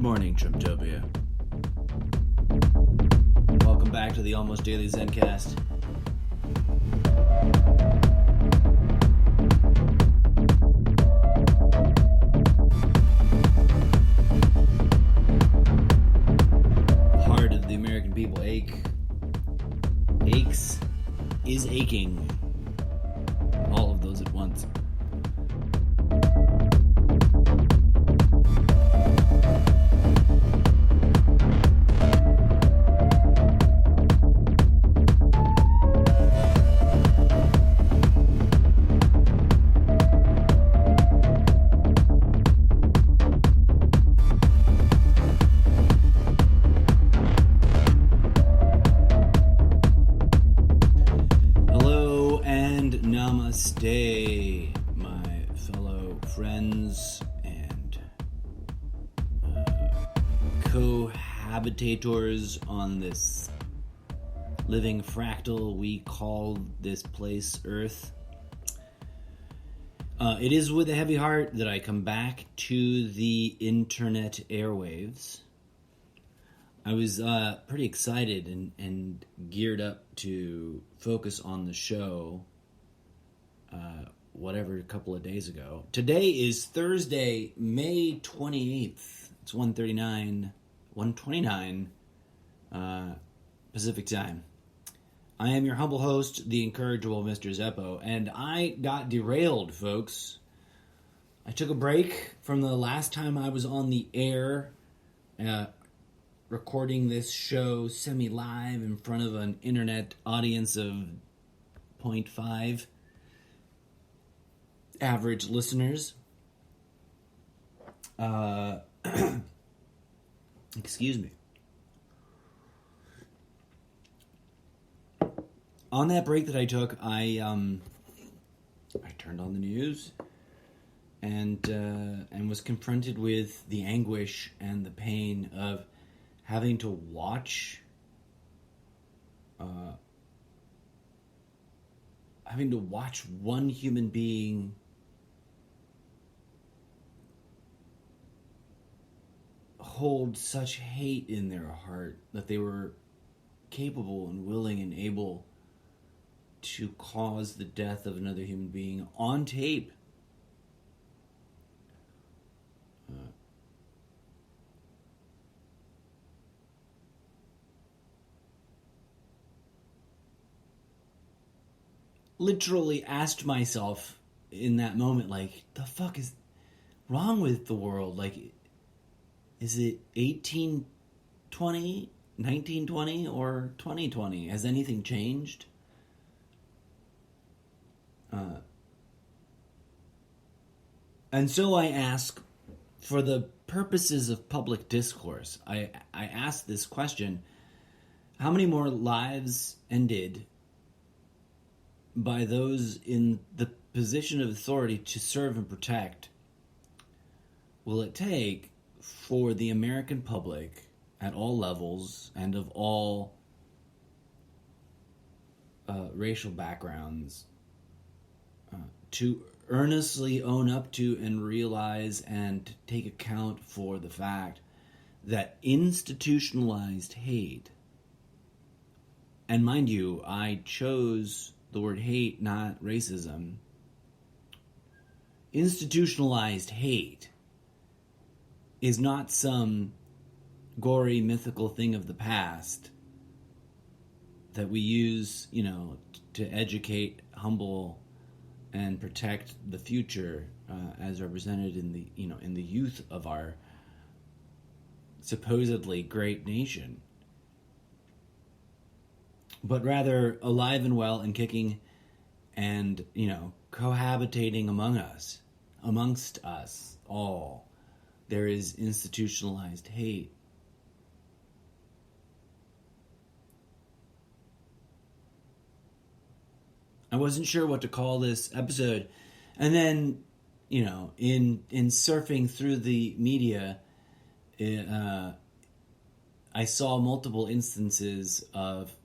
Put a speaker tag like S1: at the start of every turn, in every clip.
S1: morning, Trumptopia. Welcome back to the Almost Daily Zencast. The heart of the American people is aching. All of those at once. Namaste, my fellow friends and cohabitators on this living fractal we call this place Earth. It is with a heavy heart that I come back to the internet airwaves. I was pretty excited and geared up to focus on the show a couple of days ago. Today is Thursday, May 28th. It's 1:29 Pacific time. I am your humble host, the incorrigible Mr. Zeppo, and I got derailed, folks. I took a break from the last time I was on the air, recording this show semi-live in front of an internet audience of 0.5 average listeners. Excuse me. On that break that I took, I turned on the news and was confronted with the anguish and the pain of having to watch one human being hold such hate in their heart that they were capable and willing and able to cause the death of another human being on tape. Literally asked myself in that moment, like, the fuck is wrong with the world? Like, is it 1820, 1920, or 2020? Has anything changed? And so I ask, for the purposes of public discourse, I ask this question: how many more lives ended by those in the position of authority to serve and protect will it take for the American public at all levels and of all racial backgrounds to earnestly own up to and realize and take account for the fact that institutionalized hate, and mind you, I chose the word hate, not racism, institutionalized hate is not some gory mythical thing of the past that we use, to educate, humble, and protect the future, as represented in the, in the youth of our supposedly great nation, but rather alive and well and kicking and, cohabitating amongst us all. There is institutionalized hate. I wasn't sure what to call this episode. And then, in surfing through the media, I saw multiple instances of,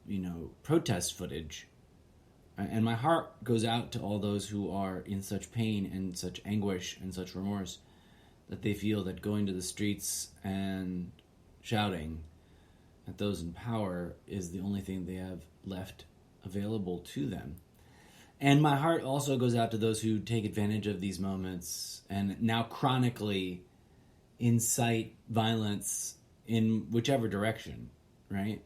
S1: protest footage. And my heart goes out to all those who are in such pain and such anguish and such remorse that they feel that going to the streets and shouting at those in power is the only thing they have left available to them. And my heart also goes out to those who take advantage of these moments and now chronically incite violence in whichever direction, right?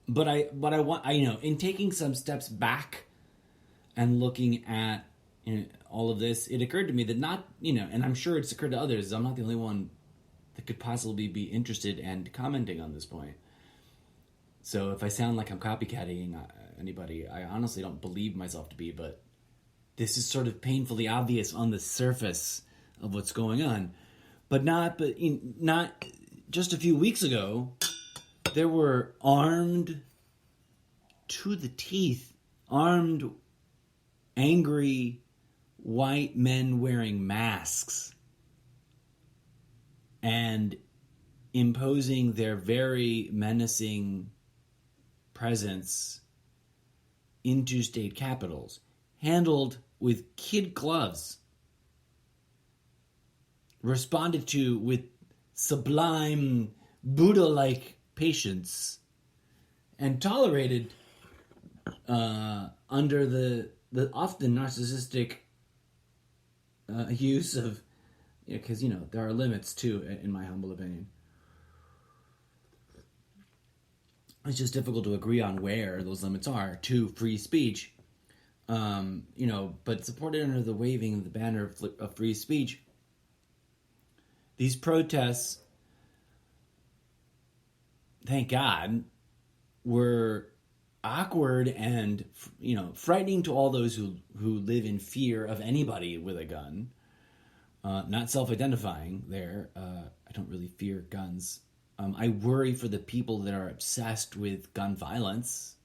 S1: But I want, in taking some steps back and looking at all of this, it occurred to me that not, and I'm sure it's occurred to others, I'm not the only one that could possibly be interested and commenting on this point. So if I sound like I'm copycatting anybody, I honestly don't believe myself to be, but this is sort of painfully obvious on the surface of what's going on. But not just a few weeks ago, there were armed to the teeth, armed, angry white men wearing masks and imposing their very menacing presence into state capitals, handled with kid gloves, responded to with sublime Buddha-like patience, and tolerated under the often narcissistic use of, because there are limits too, in my humble opinion. It's just difficult to agree on where those limits are to free speech, but supported under the waving of the banner of free speech. These protests, thank God, were awkward and frightening to all those who live in fear of anybody with a gun. Not self-identifying there. I don't really fear guns. I worry for the people that are obsessed with gun violence.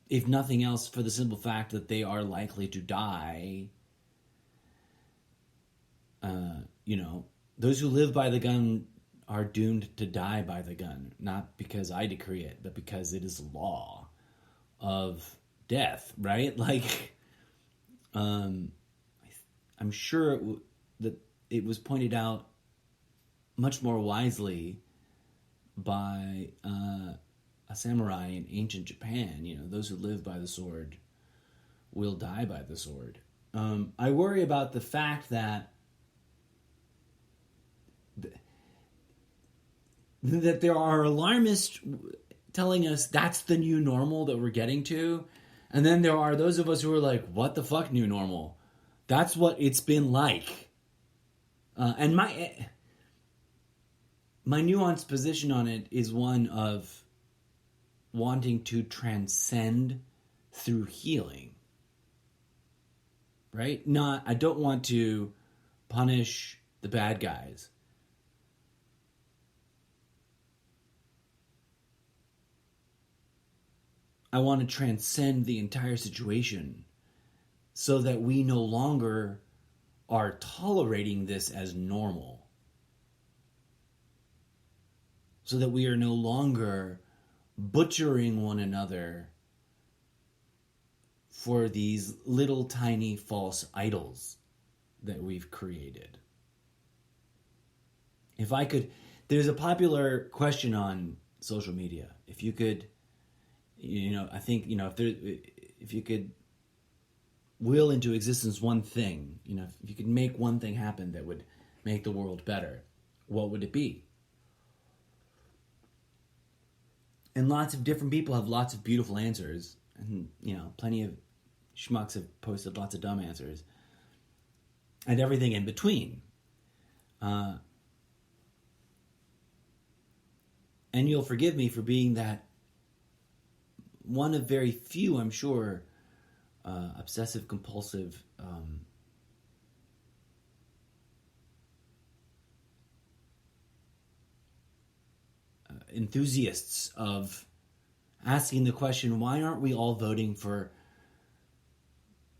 S1: If nothing else, for the simple fact that they are likely to die. Those who live by the gun are doomed to die by the gun, not because I decree it, but because it is law of death, right? I'm sure that it was pointed out much more wisely by a samurai in ancient Japan. Those who live by the sword will die by the sword. I worry about the fact that there are alarmists telling us that's the new normal that we're getting to, and then there are those of us who are like, what the fuck, new normal? That's what it's been like. And my nuanced position on it is one of wanting to transcend through healing. Right? I don't want to punish the bad guys. I want to transcend the entire situation so that we no longer are tolerating this as normal. So that we are no longer butchering one another for these little tiny false idols that we've created. There's a popular question on social media. If you could, I think, if you could will into existence one thing, if you could make one thing happen that would make the world better, what would it be? And lots of different people have lots of beautiful answers. And, plenty of schmucks have posted lots of dumb answers. And everything in between. And you'll forgive me for being that one of very few, I'm sure, obsessive compulsive enthusiasts of asking the question, why aren't we all voting for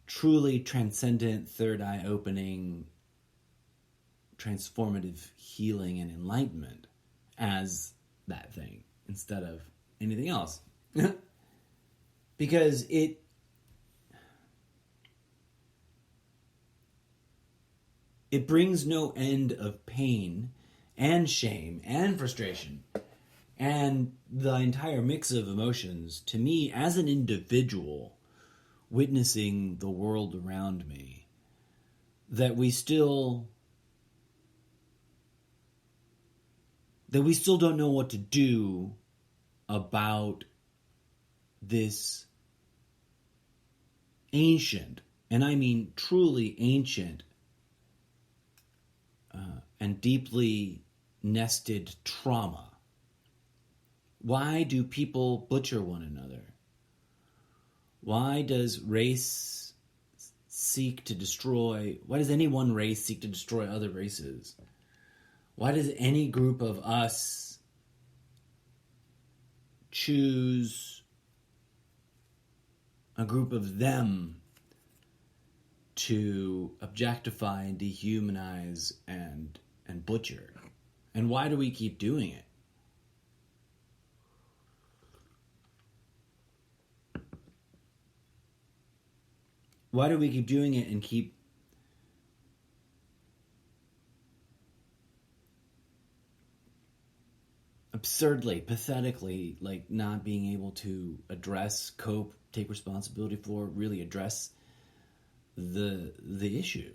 S1: truly transcendent, third eye opening, transformative healing and enlightenment as that thing instead of anything else? Because it brings no end of pain and shame and frustration and the entire mix of emotions to me as an individual witnessing the world around me, that we still don't know what to do about this ancient, and I mean truly ancient, and deeply nested trauma. Why do people butcher one another? Why does any one race seek to destroy other races? Why does any group of us choose a group of them to objectify and dehumanize and butcher? And why do we keep doing it? Why do we keep doing it and keep absurdly, pathetically, like not being able to address, cope, take responsibility for, really address the issue?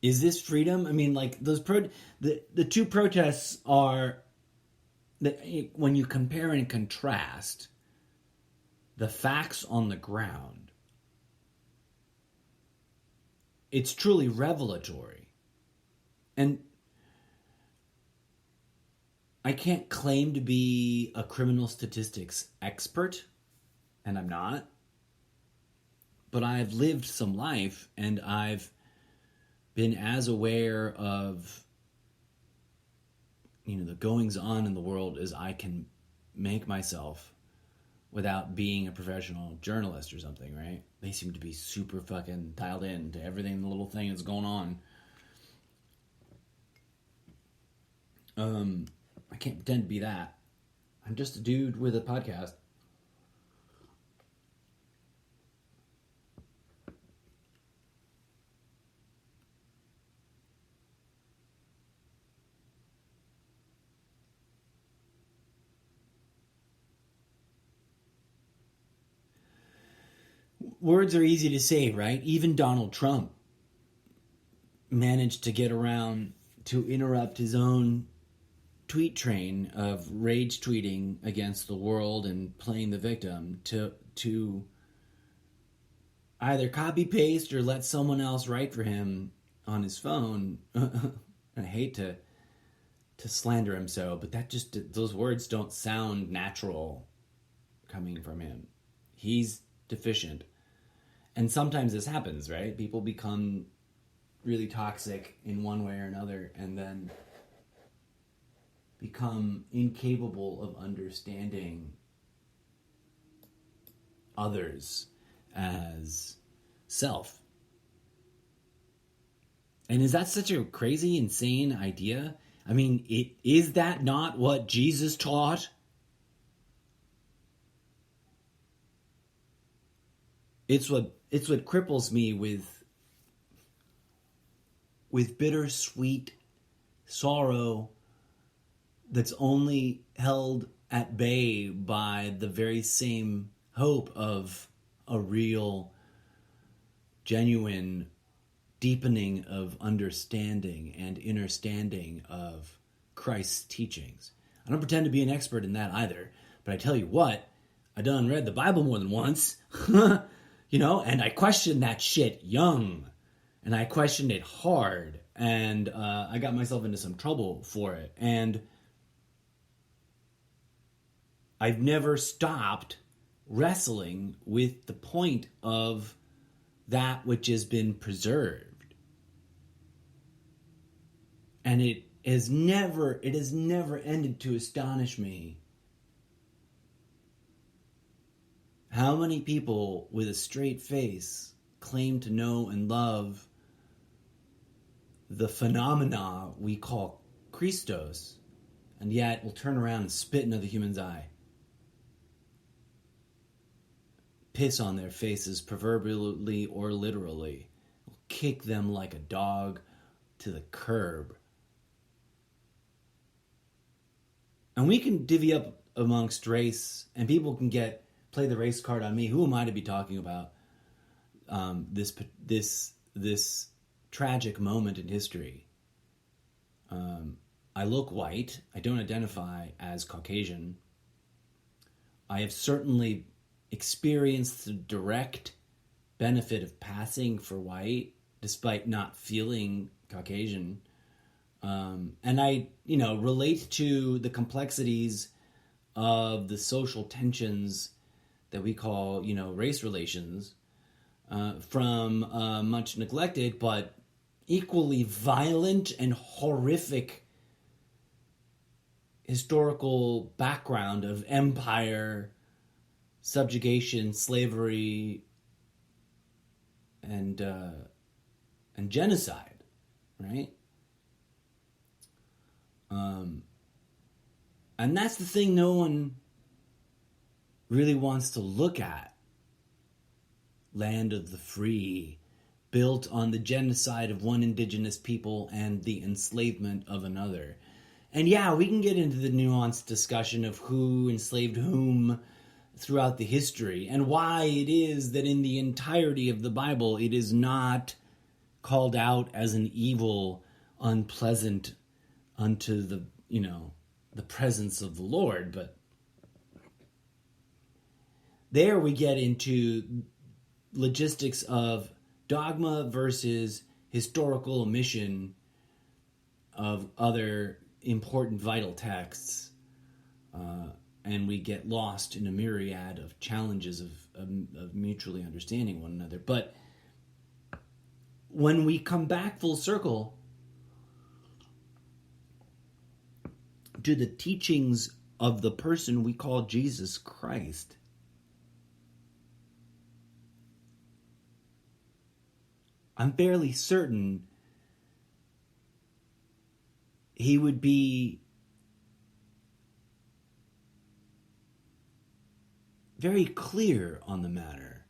S1: Is this freedom? I mean, like the two protests are that when you compare and contrast the facts on the ground, it's truly revelatory. And I can't claim to be a criminal statistics expert, and I'm not. But I've lived some life, and I've been as aware of, the goings on in the world as I can make myself without being a professional journalist or something, right? They seem to be super fucking dialed in to everything, the little thing that's going on. I can't pretend to be that. I'm just a dude with a podcast. Words are easy to say, right? Even Donald Trump managed to get around to interrupt his own tweet train of rage tweeting against the world and playing the victim to either copy paste or let someone else write for him on his phone. I hate to slander him so, but those words don't sound natural coming from him. He's deficient. And sometimes this happens, right? People become really toxic in one way or another and then become incapable of understanding others as self. And is that such a crazy, insane idea? I mean, is that not what Jesus taught? It's what cripples me with bittersweet sorrow that's only held at bay by the very same hope of a real, genuine deepening of understanding and understanding of Christ's teachings. I don't pretend to be an expert in that either, but I tell you what, I done read the Bible more than once, and I questioned that shit young, and I questioned it hard, and I got myself into some trouble for it, and I've never stopped wrestling with the point of that which has been preserved. And it has never ended to astonish me how many people with a straight face claim to know and love the phenomena we call Christos, and yet will turn around and spit into the human's eye. Piss on their faces, proverbially or literally. Will kick them like a dog to the curb. And we can divvy up amongst race, and people can play the race card on me. Who am I to be talking about this tragic moment in history? I look white. I don't identify as Caucasian. I have certainly experienced the direct benefit of passing for white, despite not feeling Caucasian. And I, relate to the complexities of the social tensions that we call, race relations, from much neglected but equally violent and horrific historical background of empire, subjugation, slavery, and genocide, right? And that's the thing no one really wants to look at. Land of the free, built on the genocide of one indigenous people and the enslavement of another. And yeah, we can get into the nuanced discussion of who enslaved whom throughout the history and why it is that in the entirety of the Bible it is not called out as an evil, unpleasant unto the presence of the Lord. But there we get into logistics of dogma versus historical omission of other important vital texts, and we get lost in a myriad of challenges of mutually understanding one another. But when we come back full circle to the teachings of the person we call Jesus Christ, I'm fairly certain he would be very clear on the matter.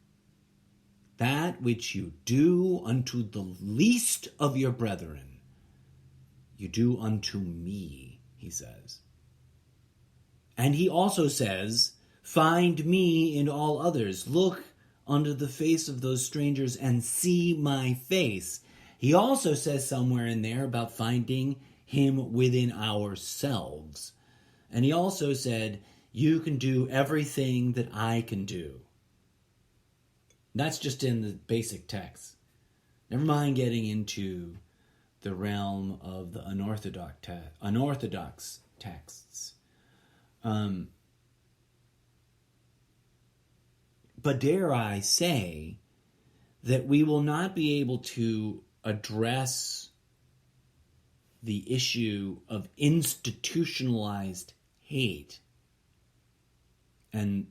S1: That which you do unto the least of your brethren, you do unto me, he says. And he also says, find me in all others. Look under the face of those strangers and see my face. He also says somewhere in there about finding him within ourselves. And he also said, you can do everything that I can do. That's just in the basic text. Never mind getting into the realm of the unorthodox texts. But dare I say that we will not be able to address the issue of institutionalized hate and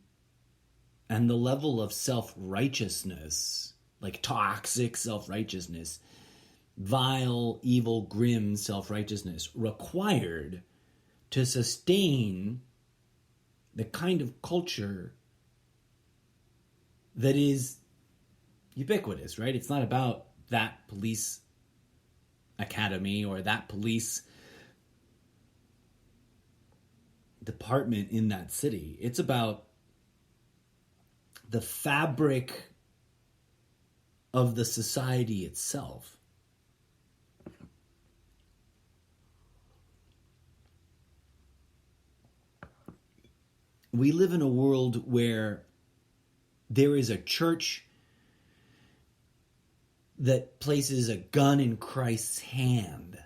S1: the level of self-righteousness, like toxic self-righteousness, vile, evil, grim self-righteousness required to sustain the kind of culture that is ubiquitous, right? It's not about that police academy or that police department in that city. It's about the fabric of the society itself. We live in a world where there is a church that places a gun in Christ's hand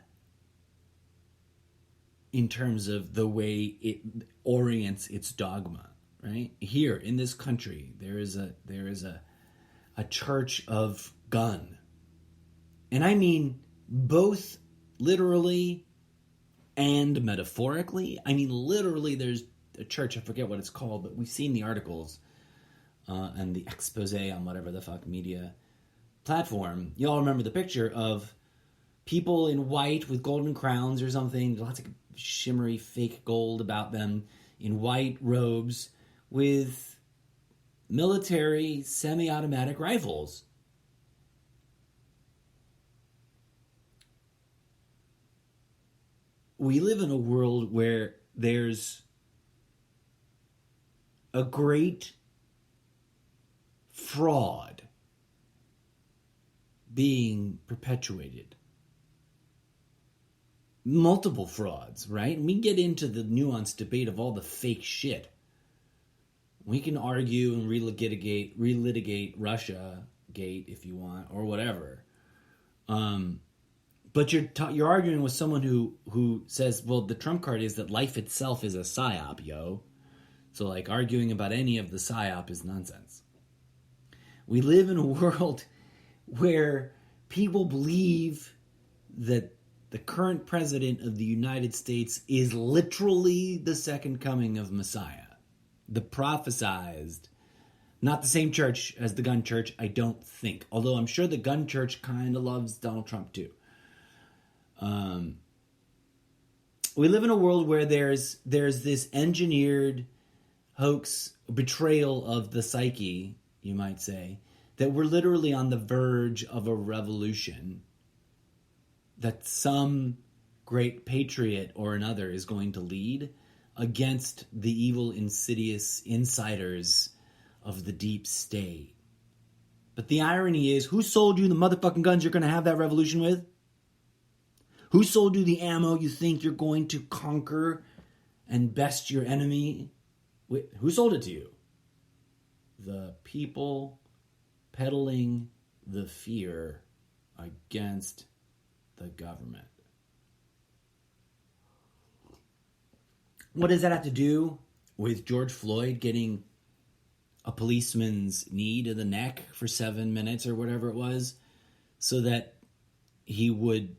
S1: in terms of the way it orients its dogma, right? Here in this country, there is a church of gun. And I mean both literally and metaphorically. I mean literally there's a church, I forget what it's called, but we've seen the articles and the expose on whatever the fuck media platform. You all remember the picture of people in white with golden crowns or something, lots of shimmery fake gold about them, in white robes with military semi-automatic rifles. we live in a world where there's a great fraud being perpetuated. Multiple frauds, right? We get into the nuanced debate of all the fake shit. We can argue and relitigate Russia Gate if you want, or whatever. But you're arguing with someone who says, well, the trump card is that life itself is a psyop, yo. So like arguing about any of the psyop is nonsense. We live in a world where people believe that the current president of the United States is literally the second coming of Messiah. The prophesized, not the same church as the gun church, I don't think. Although I'm sure the gun church kind of loves Donald Trump too. We live in a world where there's this engineered hoax, betrayal of the psyche, you might say, that we're literally on the verge of a revolution, that some great patriot or another is going to lead against the evil, insidious insiders of the deep state. But the irony is, who sold you the motherfucking guns you're going to have that revolution with? Who sold you the ammo you think you're going to conquer and best your enemy with? Who sold it to you? The people peddling the fear against the government. What does that have to do with George Floyd getting a policeman's knee to the neck for 7 minutes or whatever it was, so that he would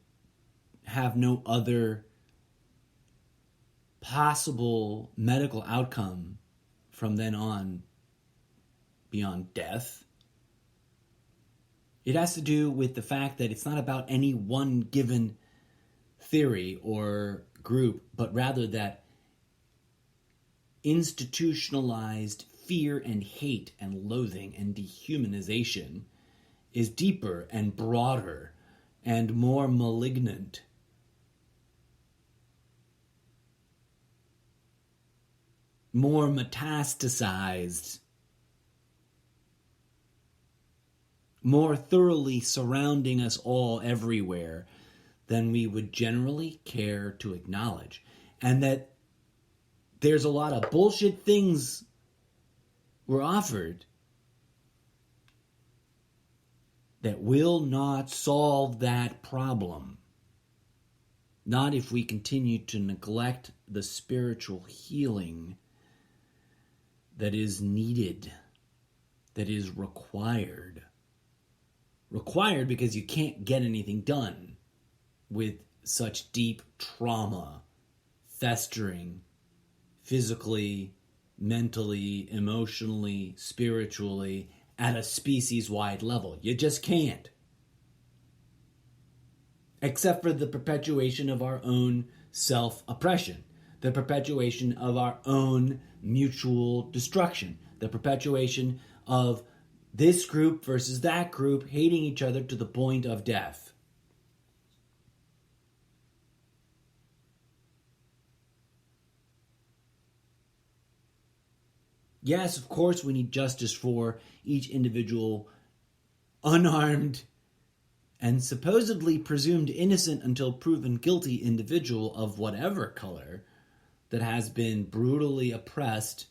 S1: have no other possible medical outcome from then on beyond death? It has to do with the fact that it's not about any one given theory or group, but rather that institutionalized fear and hate and loathing and dehumanization is deeper and broader and more malignant. More metastasized, more thoroughly surrounding us all everywhere than we would generally care to acknowledge. And that there's a lot of bullshit things we're offered that will not solve that problem. Not if we continue to neglect the spiritual healing that is needed, that is required. Required because you can't get anything done with such deep trauma festering physically, mentally, emotionally, spiritually, at a species-wide level. You just can't. Except for the perpetuation of our own self-oppression, the perpetuation of our own mutual destruction, the perpetuation of this group versus that group hating each other to the point of death. Yes, of course, we need justice for each individual unarmed and supposedly presumed innocent until proven guilty individual of whatever color that has been brutally oppressed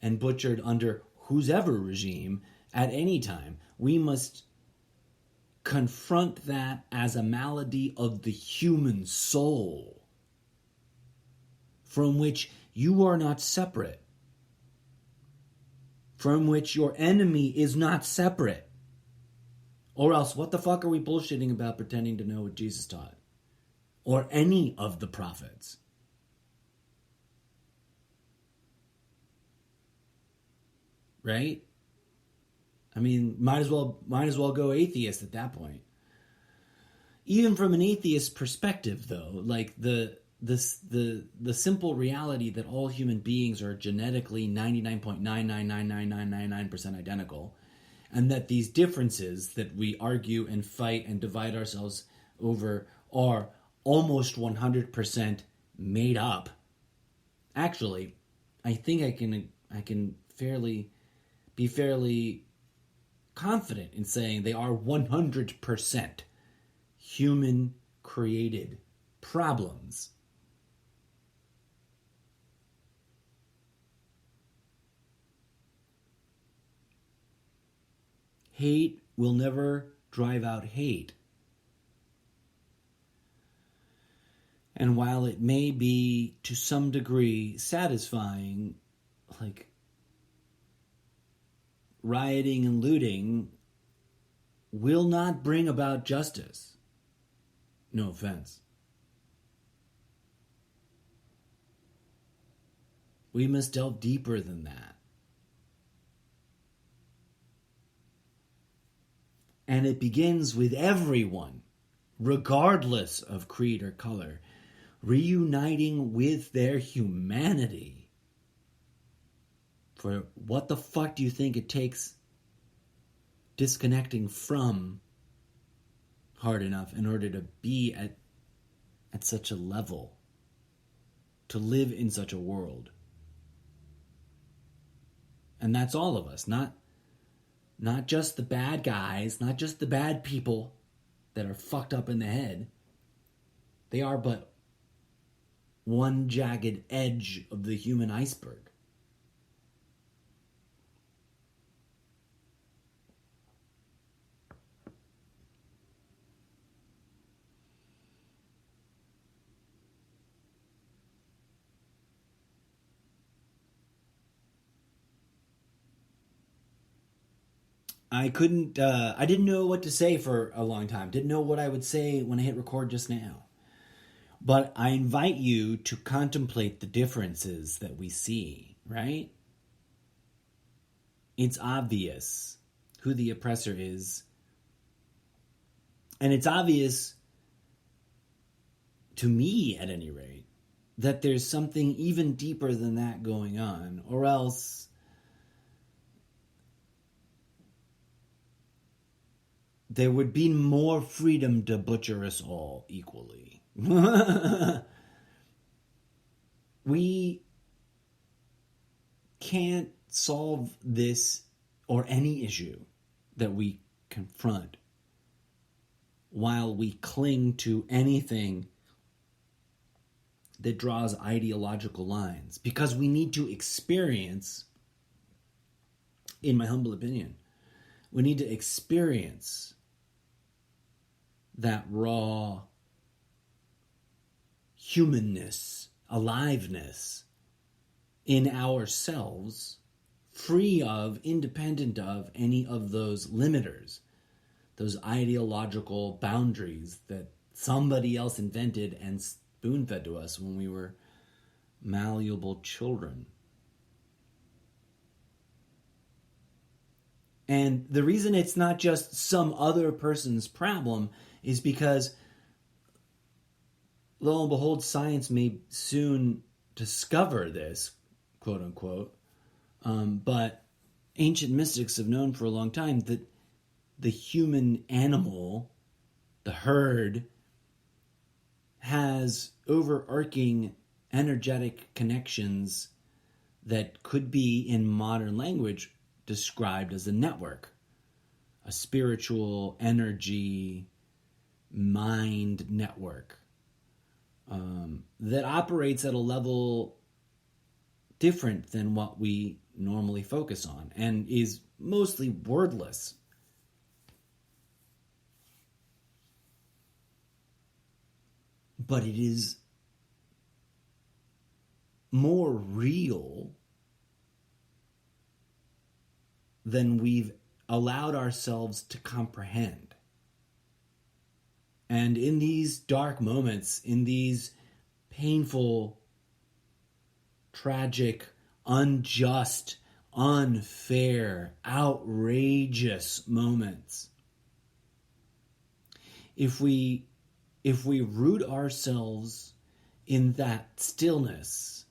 S1: and butchered under whosever regime at any time. We must confront that as a malady of the human soul, from which you are not separate, from which your enemy is not separate. Or else, what the fuck are we bullshitting about pretending to know what Jesus taught? Or any of the prophets? Right? I mean, might as well go atheist at that point. Even from an atheist perspective, though, like the simple reality that all human beings are genetically 99.9999999% identical, and that these differences that we argue and fight and divide ourselves over are almost 100% made up. Actually, I think I can be fairly confident in saying they are 100% human created problems. Hate will never drive out hate. And while it may be to some degree satisfying, like rioting and looting will not bring about justice. No offense. We must delve deeper than that. And it begins with everyone, regardless of creed or color, reuniting with their humanity. For what the fuck do you think it takes disconnecting from hard enough in order to be at such a level, to live in such a world? And that's all of us, not just the bad guys, not just the bad people that are fucked up in the head. They are but one jagged edge of the human iceberg. I didn't know what to say for a long time. Didn't know what I would say when I hit record just now. But I invite you to contemplate the differences that we see, right? It's obvious who the oppressor is. And it's obvious, to me at any rate, that there's something even deeper than that going on, or else there would be more freedom to butcher us all equally. We can't solve this or any issue that we confront while we cling to anything that draws ideological lines, because we need to experience, in my humble opinion, we need to experience that raw humanness, aliveness in ourselves, free of, independent of any of those limiters, those ideological boundaries that somebody else invented and spoon-fed to us when we were malleable children. And the reason it's not just some other person's problem is because, lo and behold, science may soon discover this, quote unquote, but ancient mystics have known for a long time that the human animal, the herd, has overarching energetic connections that could be, in modern language, described as a network, a spiritual energy mind network that operates at a level different than what we normally focus on and is mostly wordless. But it is more real than we've allowed ourselves to comprehend. And in these dark moments, in these painful, tragic, unjust, unfair, outrageous moments, if we root ourselves in that stillness,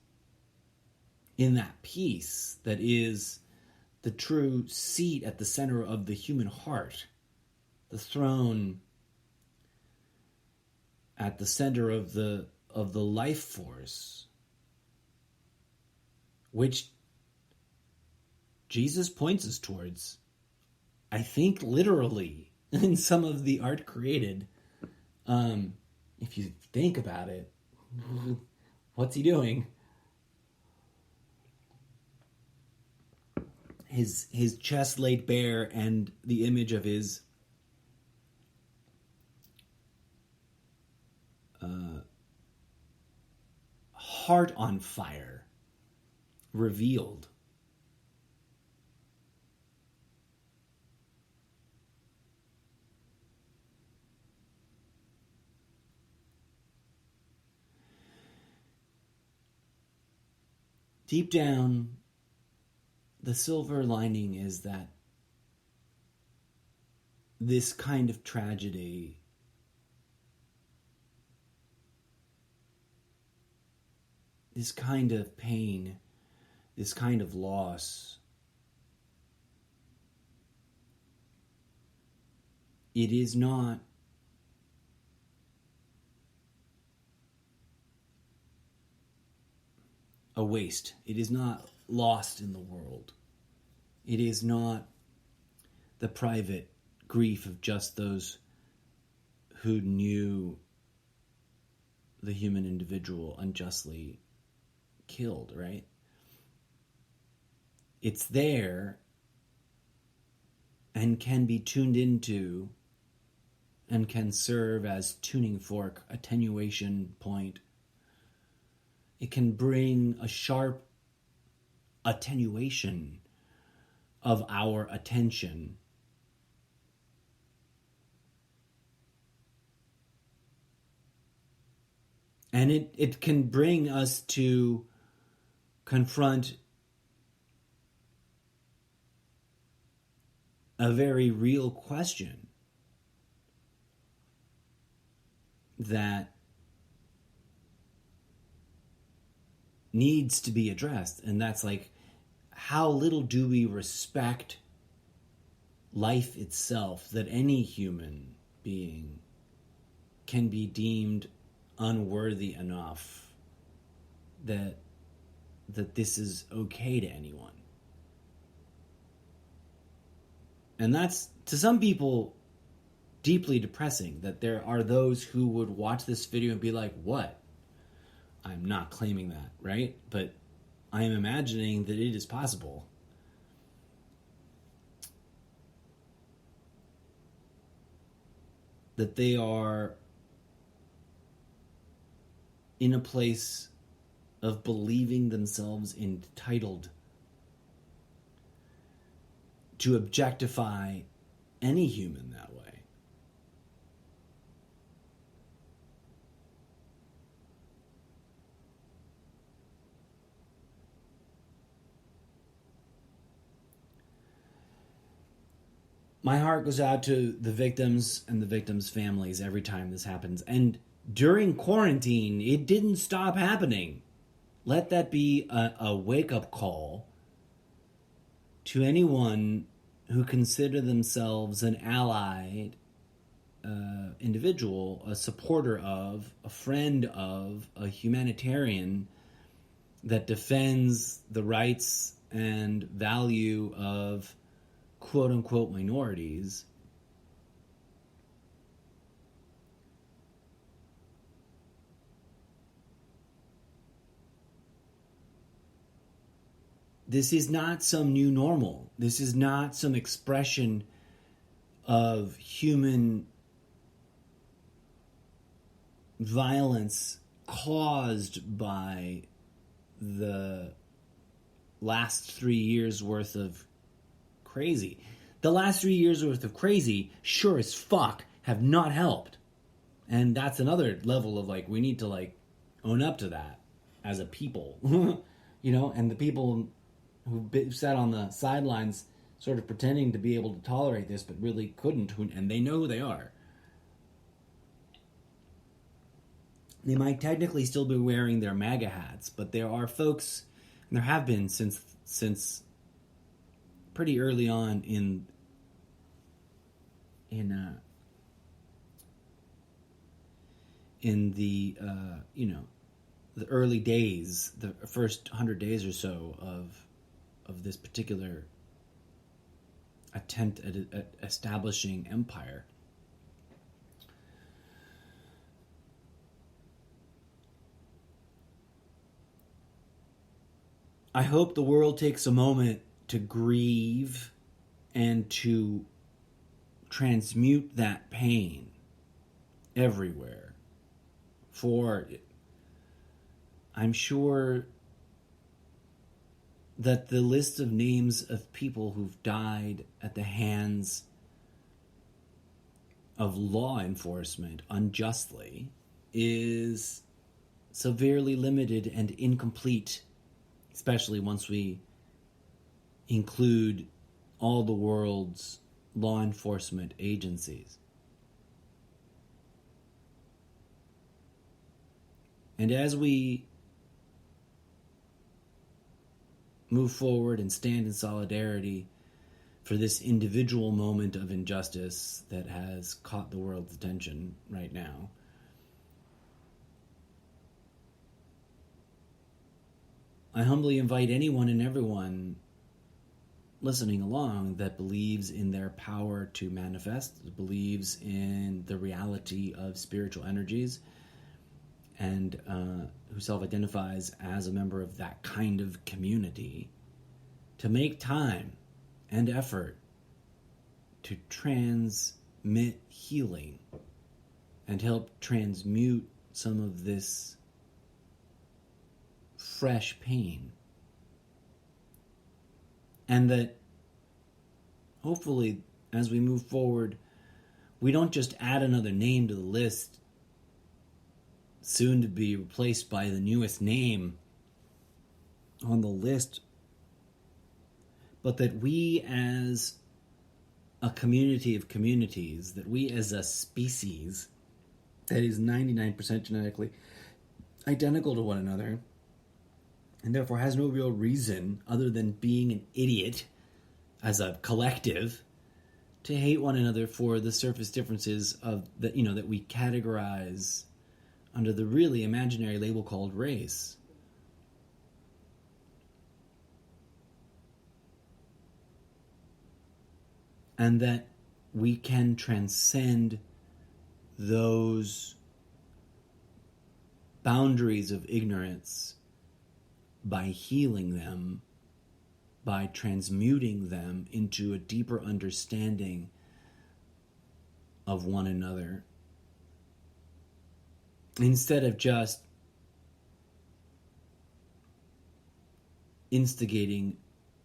S1: in that peace that is the true seat at the center of the human heart, the throne at the center of the of the life force, which Jesus points us towards, I think literally, in some of the art created. If you think about it, what's he doing? His chest laid bare and the image of his heart on fire revealed. Deep down, the silver lining is that this kind of tragedy this kind of pain, this kind of loss, it is not a waste. It is not lost in the world. It is not the private grief of just those who knew the human individual unjustly killed, right? It's there and can be tuned into and can serve as tuning fork, attenuation point. It can bring a sharp attenuation of our attention. And it can bring us to confront a very real question that needs to be addressed. And that's like, how little do we respect life itself, that any human being can be deemed unworthy enough that this is okay to anyone. And that's, to some people, deeply depressing, that there are those who would watch this video and be like, what? I'm not claiming that, right? But I am imagining that it is possible. That they are in a place of believing themselves entitled to objectify any human that way. My heart goes out to the victims and the victims' families every time this happens. And during quarantine, it didn't stop happening. Let that be a wake-up call to anyone who consider themselves an allied individual, a supporter of, a friend of, a humanitarian that defends the rights and value of quote-unquote minorities. This is not some new normal. This is not some expression of human violence caused by the last 3 years worth of crazy. The last 3 years worth of crazy, sure as fuck, have not helped. And that's another level of like, we need to like own up to that as a people. You know, and the people who sat on the sidelines sort of pretending to be able to tolerate this but really couldn't, and they know who they are. They might technically still be wearing their MAGA hats, but there are folks, and there have been since pretty early on in the the early days, the first 100 days or so of this particular attempt at establishing empire. I hope the world takes a moment to grieve and to transmute that pain everywhere. For I'm sure that the list of names of people who've died at the hands of law enforcement unjustly is severely limited and incomplete, especially once we include all the world's law enforcement agencies. And as we move forward and stand in solidarity for this individual moment of injustice that has caught the world's attention right now, I humbly invite anyone and everyone listening along that believes in their power to manifest, believes in the reality of spiritual energies, and who self-identifies as a member of that kind of community, to make time and effort to transmit healing and help transmute some of this fresh pain. And that hopefully, as we move forward, we don't just add another name to the list, soon to be replaced by the newest name on the list, but that we as a community of communities, that we as a species that is 99% genetically identical to one another, and therefore has no real reason other than being an idiot as a collective to hate one another for the surface differences of that, that we categorize under the really imaginary label called race. And that we can transcend those boundaries of ignorance by healing them, by transmuting them into a deeper understanding of one another, instead of just instigating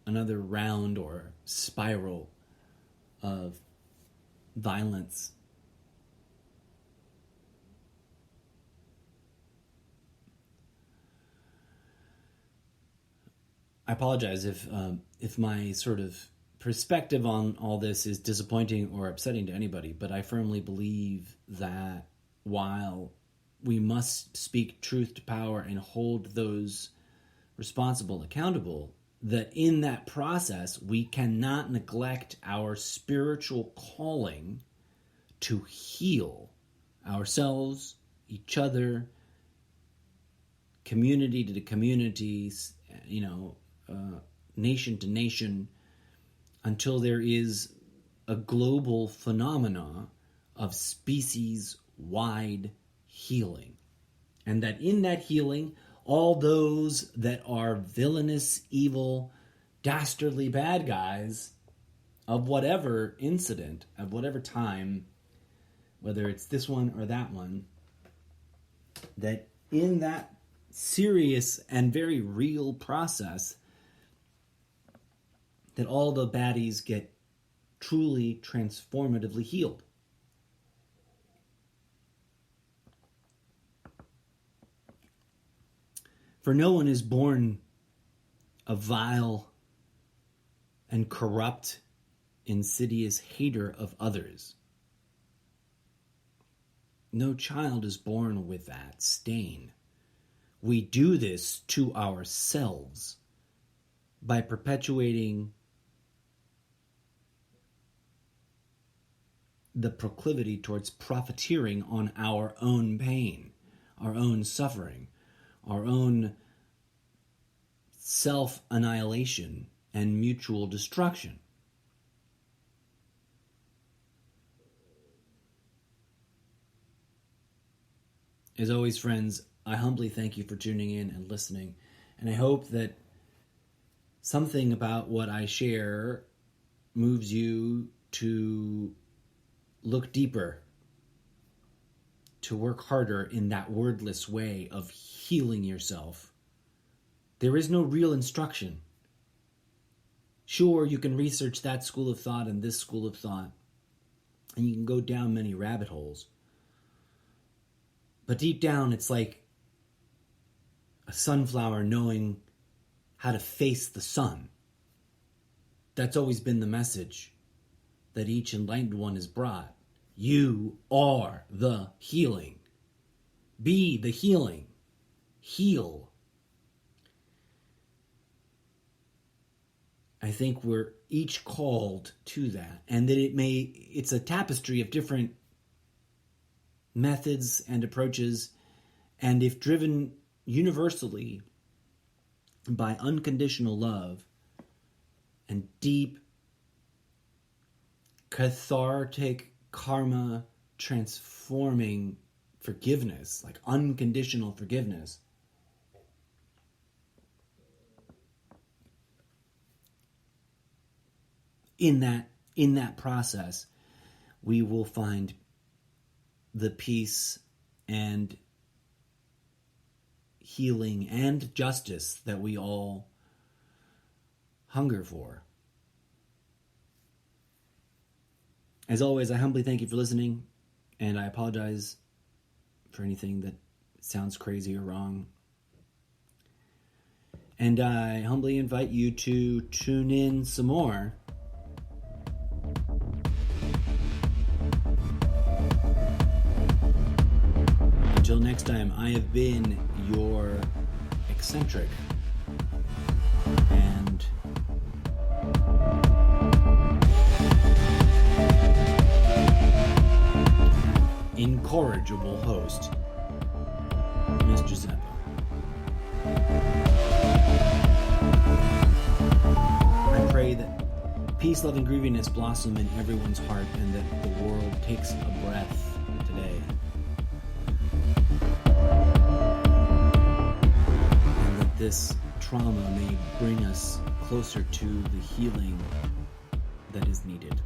S1: another round or spiral of violence. I apologize if my sort of perspective on all this is disappointing or upsetting to anybody, but I firmly believe that while we must speak truth to power and hold those responsible accountable, that in that process we cannot neglect our spiritual calling to heal ourselves, each other, community to communities, nation to nation, until there is a global phenomena of species-wide healing. And that in that healing, all those that are villainous, evil, dastardly bad guys of whatever incident, of whatever time, whether it's this one or that one, that in that serious and very real process, that all the baddies get truly transformatively healed. For no one is born a vile and corrupt, insidious hater of others. No child is born with that stain. We do this to ourselves by perpetuating the proclivity towards profiteering on our own pain, our own suffering, our own self-annihilation and mutual destruction. As always, friends, I humbly thank you for tuning in and listening, and I hope that something about what I share moves you to look deeper, to work harder in that wordless way of healing yourself. There is no real instruction. Sure, you can research that school of thought and this school of thought, and you can go down many rabbit holes. But deep down, it's like a sunflower knowing how to face the sun. That's always been the message that each enlightened one has brought. You are the healing. Be the healing. Heal. I think we're each called to that, and that it's a tapestry of different methods and approaches, and if driven universally by unconditional love and deep cathartic karma transforming forgiveness, like unconditional forgiveness, in that process we will find the peace and healing and justice that we all hunger for. As always, I humbly thank you for listening, and I apologize for anything that sounds crazy or wrong. And I humbly invite you to tune in some more. Until next time, I have been your eccentric and incorrigible host, Mr. Giuseppe. I pray that peace, love, and grieviness blossom in everyone's heart, and that the world takes a breath today. And that this trauma may bring us closer to the healing that is needed.